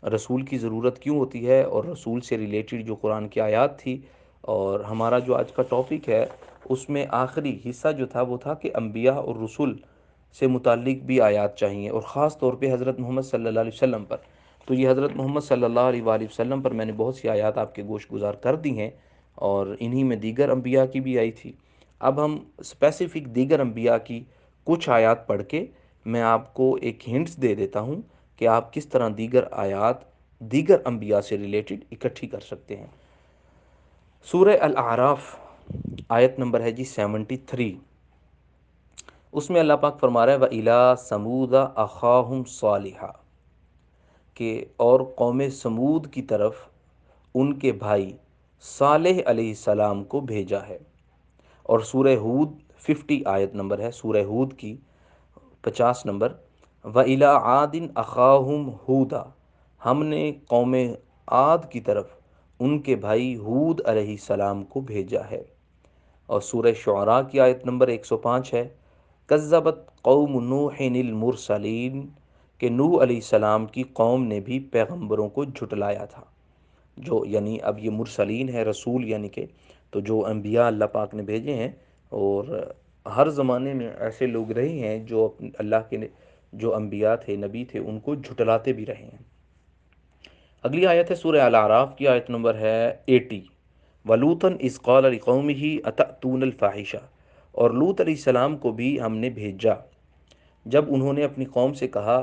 رسول کی ضرورت کیوں ہوتی ہے، اور رسول سے ریلیٹڈ جو قرآن کی آیات تھی، اور ہمارا جو آج کا ٹاپک ہے اس میں آخری حصہ جو تھا وہ تھا کہ انبیاء اور رسول سے متعلق بھی آیات چاہیے، اور خاص طور پہ حضرت محمد صلی اللہ علیہ وسلم پر۔ تو یہ حضرت محمد صلی اللہ علیہ وآلہ وسلم پر میں نے بہت سی آیات آپ کے گوش گزار کر دی ہیں، اور انہی میں دیگر انبیاء کی بھی آئی تھی۔ اب ہم اسپیسیفک دیگر انبیاء کی کچھ آیات پڑھ کے میں آپ کو ایک ہنٹس دے دیتا ہوں کہ آپ کس طرح دیگر آیات دیگر انبیاء سے ریلیٹڈ اکٹھی کر سکتے ہیں۔ سورہ الاعراف آیت نمبر ہے جی 73۔ اس میں اللہ پاک فرما رہا ہے وَإِلَىٰ ثَمُودَ أَخَاهُمْ صَالِحًا، کہ اور قوم سمود کی طرف ان کے بھائی صالح علیہ السلام کو بھیجا ہے۔ اور سورہ ہود 50 آیت نمبر ہے، سورہ ہود کی 50 نمبر، وَإِلَىٰ عَادٍ أَخَاهُمْ هُودًا، ہم نے قوم عاد کی طرف ان کے بھائی ہود علیہ السلام کو بھیجا ہے۔ اور سورہ شعراء کی آیت نمبر 105 ہے، کذبت قوم نوح المرسلین، کہ نوح علیہ السلام کی قوم نے بھی پیغمبروں کو جھٹلایا تھا۔ جو یعنی اب یہ مرسلین ہے، رسول یعنی کہ، تو جو انبیاء اللہ پاک نے بھیجے ہیں، اور ہر زمانے میں ایسے لوگ رہے ہیں جو اللہ کے جو انبیاء تھے، نبی تھے، ان کو جھٹلاتے بھی رہے ہیں۔ اگلی آیت ہے سورہ الاعراف کی آیت نمبر ہے 80، وَلُوطًا إِذْ قَالَ لِقَوْمِهِ أَتَأْتُونَ الْفَاحِشَةَ، اور لوط علیہ السلام کو بھی ہم نے بھیجا جب انہوں نے اپنی قوم سے کہا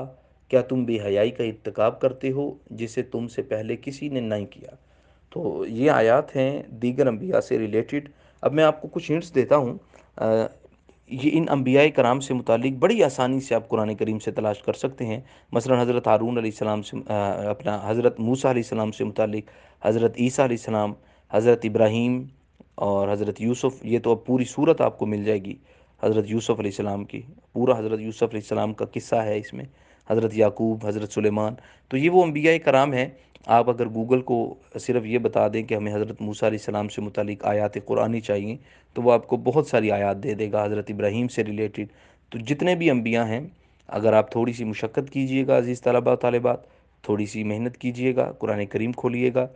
کیا تم بے حیائی کا ارتکاب کرتے ہو جسے تم سے پہلے کسی نے نہیں کیا۔ تو یہ آیات ہیں دیگر انبیاء سے ریلیٹڈ۔ اب میں آپ کو کچھ ہنٹس دیتا ہوں۔ یہ ان انبیاء کرام سے متعلق بڑی آسانی سے آپ قرآن کریم سے تلاش کر سکتے ہیں۔ مثلا حضرت ہارون علیہ السلام سے، اپنا حضرت موسیٰ علیہ السلام سے متعلق، حضرت عیسیٰ علیہ السلام، حضرت ابراہیم اور حضرت یوسف، یہ تو اب پوری صورت آپ کو مل جائے گی حضرت یوسف علیہ السلام کی، پورا حضرت یوسف علیہ السلام کا قصہ ہے اس میں، حضرت یعقوب، حضرت سلیمان۔ تو یہ وہ انبیاء کرام ہیں۔ آپ اگر گوگل کو صرف یہ بتا دیں کہ ہمیں حضرت موسیٰ علیہ السلام سے متعلق آیات قرآنی چاہیے، تو وہ آپ کو بہت ساری آیات دے دے گا حضرت ابراہیم سے ریلیٹڈ۔ تو جتنے بھی انبیاء ہیں، اگر آپ تھوڑی سی مشقت کیجئے گا عزیز طلباء و طالبات، تھوڑی سی محنت کیجئے گا، قرآن کریم کھولیے گا،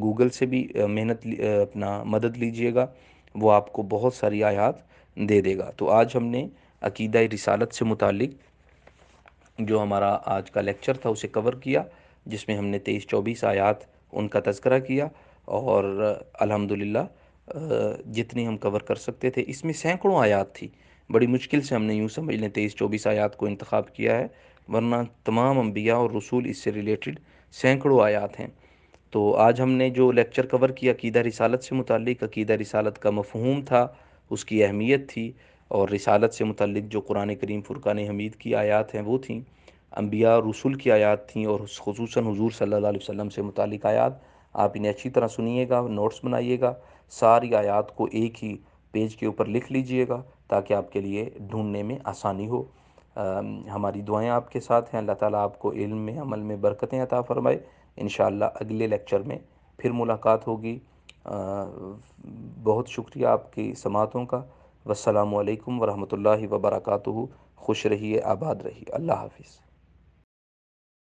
گوگل سے بھی محنت اپنا مدد لیجئے گا، وہ آپ کو بہت ساری آیات دے دے گا۔ تو آج ہم نے عقیدہ رسالت سے متعلق جو ہمارا آج کا لیکچر تھا اسے کور کیا، جس میں ہم نے 23-24 آیات ان کا تذکرہ کیا، اور الحمدللہ جتنی ہم کور کر سکتے تھے، اس میں سینکڑوں آیات تھی، بڑی مشکل سے ہم نے یوں سمجھ لیں 23-24 آیات کو انتخاب کیا ہے، ورنہ تمام انبیاء اور رسول اس سے ریلیٹڈ سینکڑوں آیات ہیں۔ تو آج ہم نے جو لیکچر کور کیا عقیدہ رسالت سے متعلق، عقیدہ رسالت کا مفہوم تھا، اس کی اہمیت تھی، اور رسالت سے متعلق جو قرآن کریم فرقان حمید کی آیات ہیں وہ تھیں، انبیاء اور رسول کی آیات تھیں، اور خصوصاً حضور صلی اللہ علیہ وسلم سے متعلق آیات۔ آپ انہیں اچھی طرح سنیے گا، نوٹس بنائیے گا، ساری آیات کو ایک ہی پیج کے اوپر لکھ لیجئے گا تاکہ آپ کے لیے ڈھونڈنے میں آسانی ہو۔ ہماری دعائیں آپ کے ساتھ ہیں، اللہ تعالیٰ آپ کو علم میں، عمل میں برکتیں عطا فرمائے۔ انشاءاللہ اگلے لیکچر میں پھر ملاقات ہوگی۔ بہت شکریہ آپ کی سماعتوں کا۔ والسلام علیکم ورحمۃ اللہ وبرکاتہ۔ خوش رہیے، آباد رہیے، اللہ حافظ۔